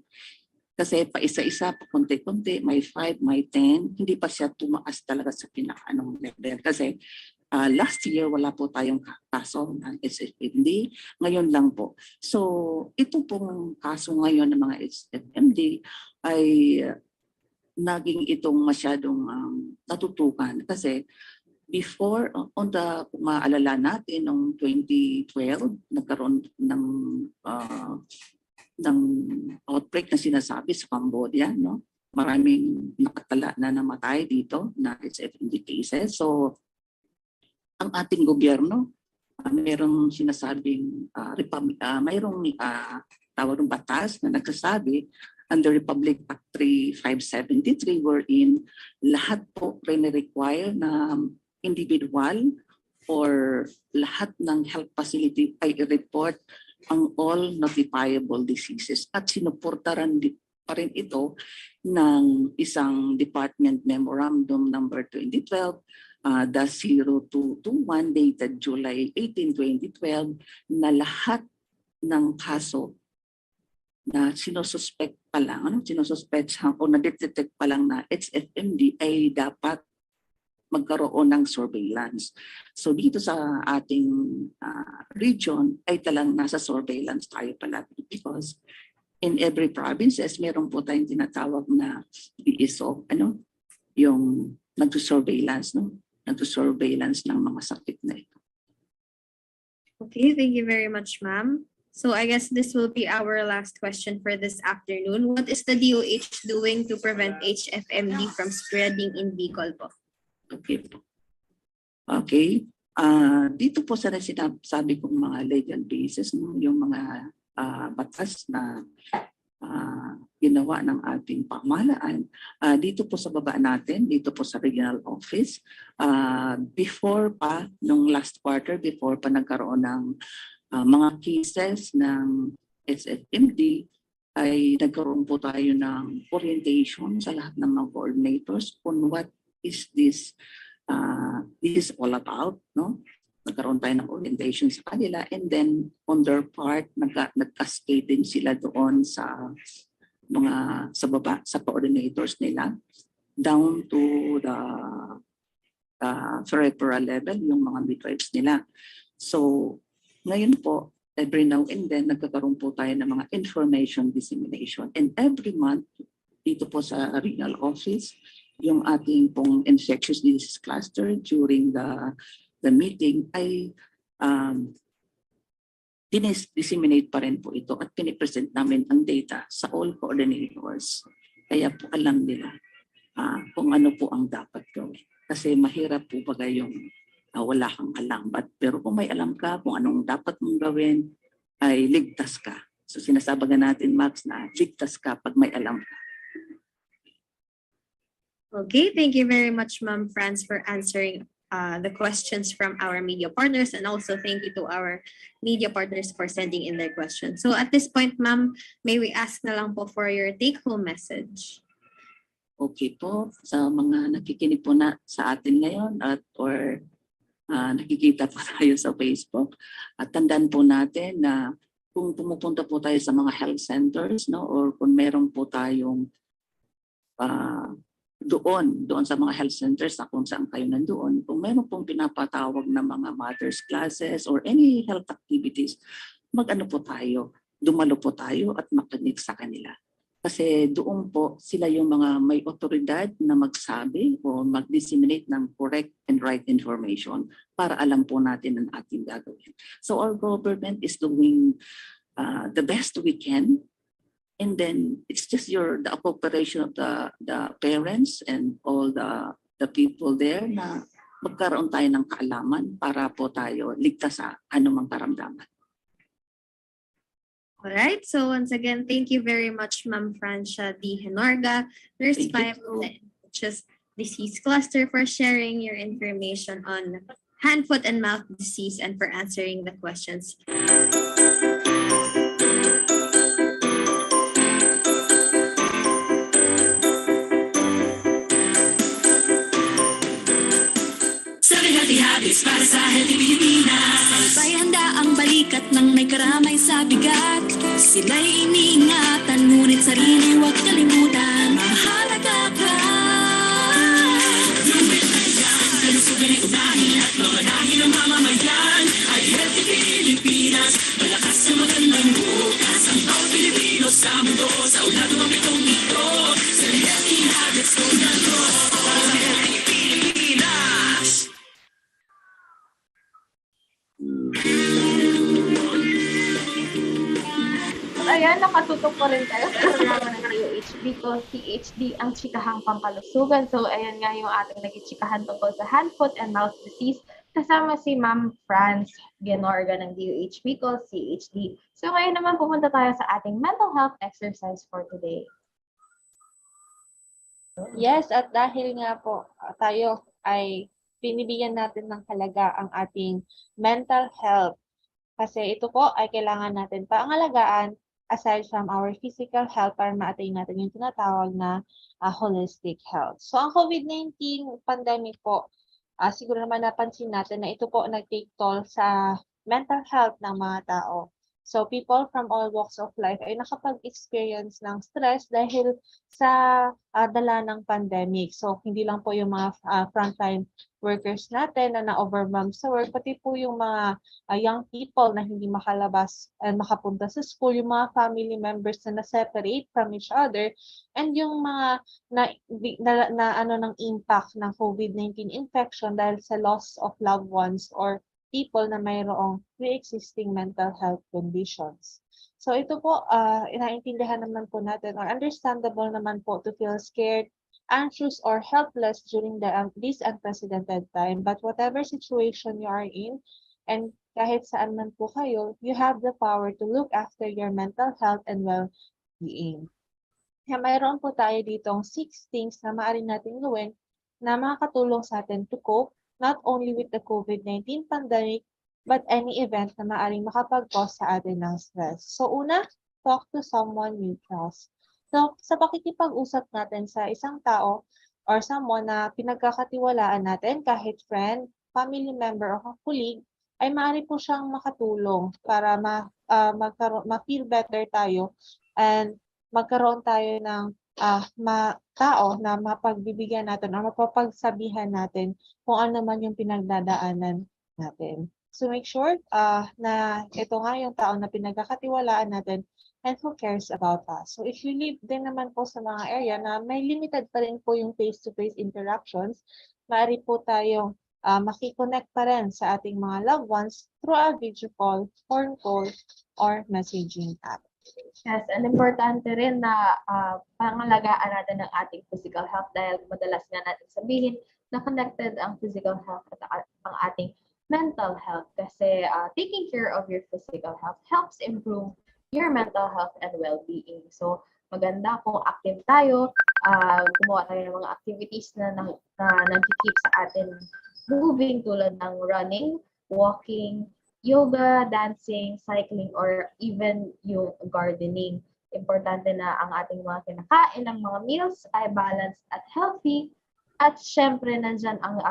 Kasi pa isa-isa, pa konti-konti, may 5, may 10, hindi pa siya tumaas talaga sa pinaka-anong level. Kasi last year, wala po tayong kaso ng HFMD. Ngayon lang po. So, ito pong kaso ngayon ng mga HFMD ay naging itong masyadong natutukan. Kasi before, kung maalala natin, noong 2012, nagkaroon ng outbreak na sinasabi sa Cambodia. No? Maraming nakatala na namatay dito na HFMD cases. So, ang ating gobyerno, mayroong sinasabing, mayroong tawag ng batas na nagsasabi under Republic Act 3573 wherein lahat po require na individual or lahat ng health facility ay i-report ang all notifiable diseases at sinuportaran pa rin ito ng isang department memorandum number 2012 0221 dated July 18, 2012 na lahat ng kaso na sinususpect pa lang, o na-detect pa lang na HFMD ay dapat magkaroon ng surveillance. So dito sa ating region ay talang nasa surveillance tayo palagi because in every provinces meron po tayong tinatawag na DSO, yung nagsusurveillance, nagsusurveillance ng mga sakit na ito. Okay, thank you very much, ma'am. So I guess this will be our last question for this afternoon. What is the DOH doing to prevent HFMD from spreading in Bicol po? Okay po. Okay. Dito po sa sinasabi kong mga legal basis, yung mga batas na ginawa ng ating pamahalaan, dito po sa baba natin, dito po sa regional office, before pa, nung last quarter, before pa nagkaroon ng mga cases ng HFMD, ay nagkaroon po tayo ng orientation sa lahat ng mga coordinators on what is this all about, no? Nagkaroon tayo ng orientation sa kanila and then on their part, nag-cascade din sila doon sa mga sa baba, sa coordinators nila down to the referral level, yung mga midwives nila. So, ngayon po, every now and then, nagkakaroon po tayo ng mga information dissemination. And every month, dito po sa regional office, yung ating pong infectious disease cluster during the meeting ay disseminate pa rin po ito at pinipresent namin ang data sa all coordinators. Kaya po alam nila kung ano po ang dapat gawin. Kasi mahirap po baga yung wala kang alam. Pero kung may alam ka kung anong dapat mong gawin, ay ligtas ka. So sinasabagan natin, Max, na ligtas ka pag may alam ka. Okay, thank you very much, Ma'am Franz, for answering the questions from our media partners, and also thank you to our media partners for sending in their questions. So at this point, ma'am, may we ask na lang po for your take-home message? Okay po, sa mga nakikinig po na sa atin ngayon or nakikita po tayo sa Facebook, at tandaan po natin na kung pumupunta po tayo sa mga health centers, no, or kung meron po tayong doon sa mga health centers na kung saan kayo nandoon, kung meron pong pinapatawag na mga mothers classes or any health activities, mag-ano po tayo, dumalo po tayo at makinig sa kanila. Kasi doon po sila yung mga may otoridad na magsabi o mag-disseminate ng correct and right information para alam po natin ang ating gagawin. So our government is doing the best we can. And then it's just the cooperation of the parents and all the people there na magkaroon tayo ng kaalaman para po tayo ligtas sa anumang karamdaman. All right. So once again, thank you very much, Ma'am Francia D. Hinorga, Nurse Thank 5 of the Infectious Disease Cluster, for sharing your information on hand, foot, and mouth disease and for answering the questions. Healthy habits para sa healthy Pilipinas. Sabay handa ang balikat ng may karamay sa bigat. Sila'y iniingatan, ngunit sarili huwag kalimutan. Mahalaga ka. Lumit na yan, kalusugan ay unahin at mga dahil ng mamamayan ay healthy Pilipinas. Malakas na magandang bukas ang bawat Pilipino sa mundo. Sa ulat ng pitong ito, sa healthy habits ko na to. Para sa healthy Pilipinas. Ayan, nakatutok po rin tayo sa programa ng DOHB ko, CHD, ang chikahang pampalusugan. So, ayan nga yung ating nag-chikahan tungkol sa hand, foot, and mouth disease. Kasama si Ma'am Franz Ginorga ng DOHB ko, CHD. So, ngayon naman pumunta tayo sa ating mental health exercise for today. Yes, at dahil nga po tayo ay binibigyan natin ng halaga ang ating mental health. Kasi ito po ay kailangan natin paangalagaan aside from our physical health para ma-attain natin yung tinatawag na holistic health. So ang COVID-19 pandemic po, siguro naman napansin natin na ito po nag-take toll sa mental health ng mga tao. So people from all walks of life ay nakapag-experience ng stress dahil sa dala ng pandemic. So hindi lang po yung mga frontline workers natin na na-overwhelmed sa work, pati po yung mga young people na hindi makalabas and makapunta sa school, yung mga family members na na-separate from each other, and yung mga ng impact ng COVID-19 infection dahil sa loss of loved ones or people na mayroong pre-existing mental health conditions. So ito po, inaintindihan naman po natin or understandable naman po to feel scared, anxious, or helpless during this unprecedented time. But whatever situation you are in, and kahit saan man po kayo, you have the power to look after your mental health and well-being. Kaya mayroon po tayo ditong 6 things na maaari natin gawin na makakatulong sa atin to cope not only with the COVID-19 pandemic, but any event na maaaring makapag-cause sa atin ng stress. So una, talk to someone you trust. So sa pakikipag-usap natin sa isang tao or someone na pinagkakatiwalaan natin, kahit friend, family member, o colleague, ay maaari po siyang makatulong para ma-feel better tayo and magkaroon tayo ng tao na mapagbibigyan natin o mapapagsabihan natin kung ano man yung pinagdadaanan natin. So make sure na ito nga yung tao na pinagkakatiwalaan natin and who cares about us. So if you live din naman po sa mga area na may limited pa rin po yung face-to-face interactions, maaari po tayong makikonnect pa rin sa ating mga loved ones through a video call, phone call, or messaging app. Yes, and importante rin na pangalagaan natin ang ating physical health dahil madalas nga natin sabihin na connected ang physical health at ang ating mental health kasi taking care of your physical health helps improve your mental health and well-being. So maganda kung active tayo, gumawa tayo ng mga activities na nag-keep sa atin moving tulad ng running, walking, yoga, dancing, cycling, or even yung gardening. Importante na ang ating mga kinakain ng mga meals ay balanced at healthy. At syempre, nandyan ang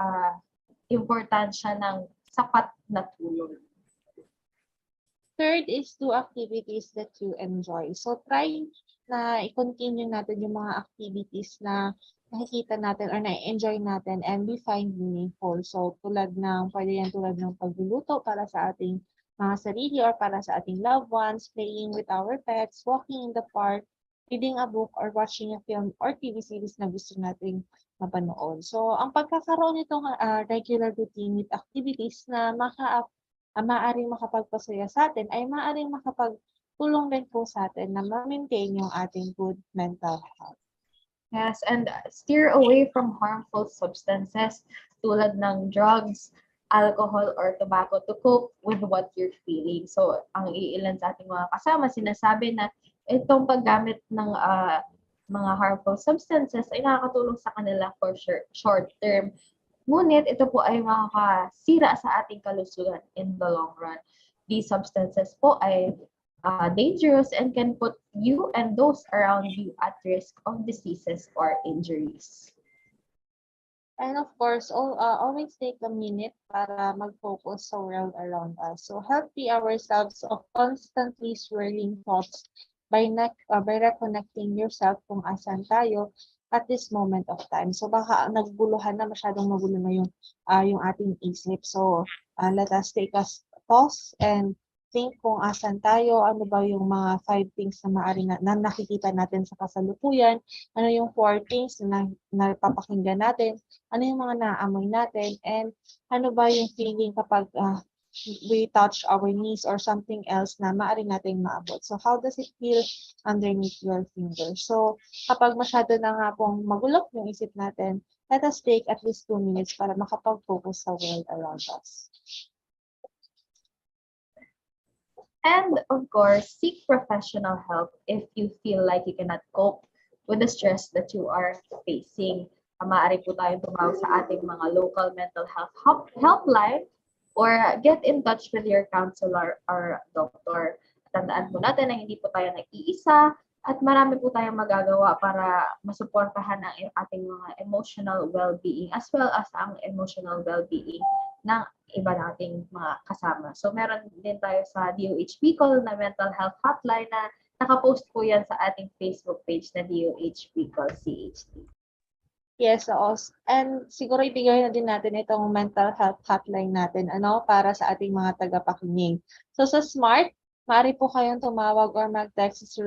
importansya ng sapat na tulog. Third is do activities that you enjoy. So try na i-continue natin yung mga activities na nakikita natin or na-enjoy natin and we find meaningful. So tulad ng pagluluto para sa ating mga sarili or para sa ating loved ones, playing with our pets, walking in the park, reading a book, or watching a film or TV series na gusto nating mapanood. So ang pagkakaroon nitong regular routine with activities na maaaring makapagpasaya sa atin ay maaaring makapagtulong din po sa atin na ma-maintain yung ating good mental health. Yes, and steer away from harmful substances tulad ng drugs, alcohol, or tobacco to cope with what you're feeling. So, ang iilan sa ating mga kasama, sinasabi na itong paggamit ng mga harmful substances ay nakakatulong sa kanila for short term. Ngunit ito po ay makakasira sa ating kalusugan in the long run. These substances po ay dangerous and can put you and those around you at risk of diseases or injuries. And of course, always take a minute para mag-focus sa world around us. So help free ourselves of constantly swirling thoughts by reconnecting yourself kung asan tayo at this moment of time. So baka nagbuluhan na, masyadong magulo na yung ating isip. So let us take a pause and think kung asan tayo, ano ba yung mga 5 things na maaari na nakikita natin sa kasalukuyan, ano yung 4 things na napapakinggan natin, ano yung mga naamoy natin, and ano ba yung feeling kapag we touch our knees or something else na maaari nating maabot. So how does it feel underneath your fingers? So kapag masyado na nga pong magulok yung isip natin, let us take at least 2 minutes para makapag-focus sa world around us. And of course, seek professional help if you feel like you cannot cope with the stress that you are facing. Maaari po tayong tumawag sa ating mga local mental health helpline or get in touch with your counselor or doctor. Tandaan po natin na hindi po tayo nag-iisa at marami po tayong magagawa para masuportahan ang ating mga emotional well-being as well as ang emotional well-being ng iba nating mga kasama. So meron din tayo sa DOH Bicol na mental health hotline na nakapost po yan sa ating Facebook page na DOH Bicol CHD. Yes, and siguro ibigay na din natin itong mental health hotline natin para sa ating mga tagapakinig. So sa Smart, maaari po kayong tumawag or mag-text sa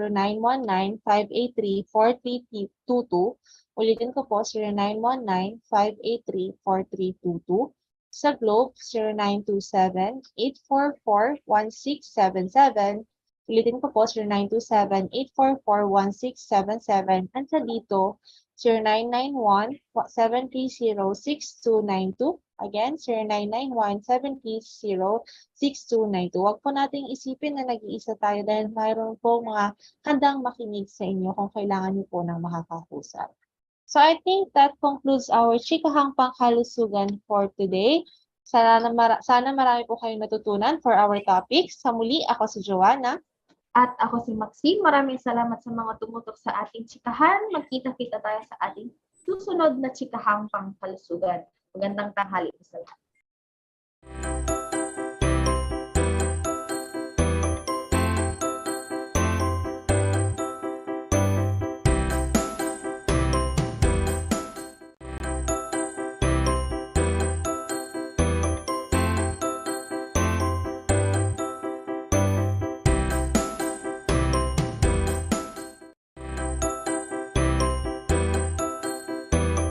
0919-583-4322. Ulitin ko po, 0919-583-4322. Sa Globe, 0927-844-1677. Ulitin ko po, 0927-844-1677. And sa dito, 0991-730-6292. Again, 0991-730-6292. Huwag po nating isipin na nag-iisa tayo dahil mayroon po mga handang makinig sa inyo kung kailangan niyo po ng makakausap. So I think that concludes our Chikahang Pangkalusugan for today. Sana marami po kayong natutunan for our topics. Sa muli, ako si Joanna. At ako si Maxine. Maraming salamat sa mga tumutok sa ating chikahan. Magkita-kita tayo sa ating susunod na Chikahang Pangkalusugan. Magandang tanghali sa lahat.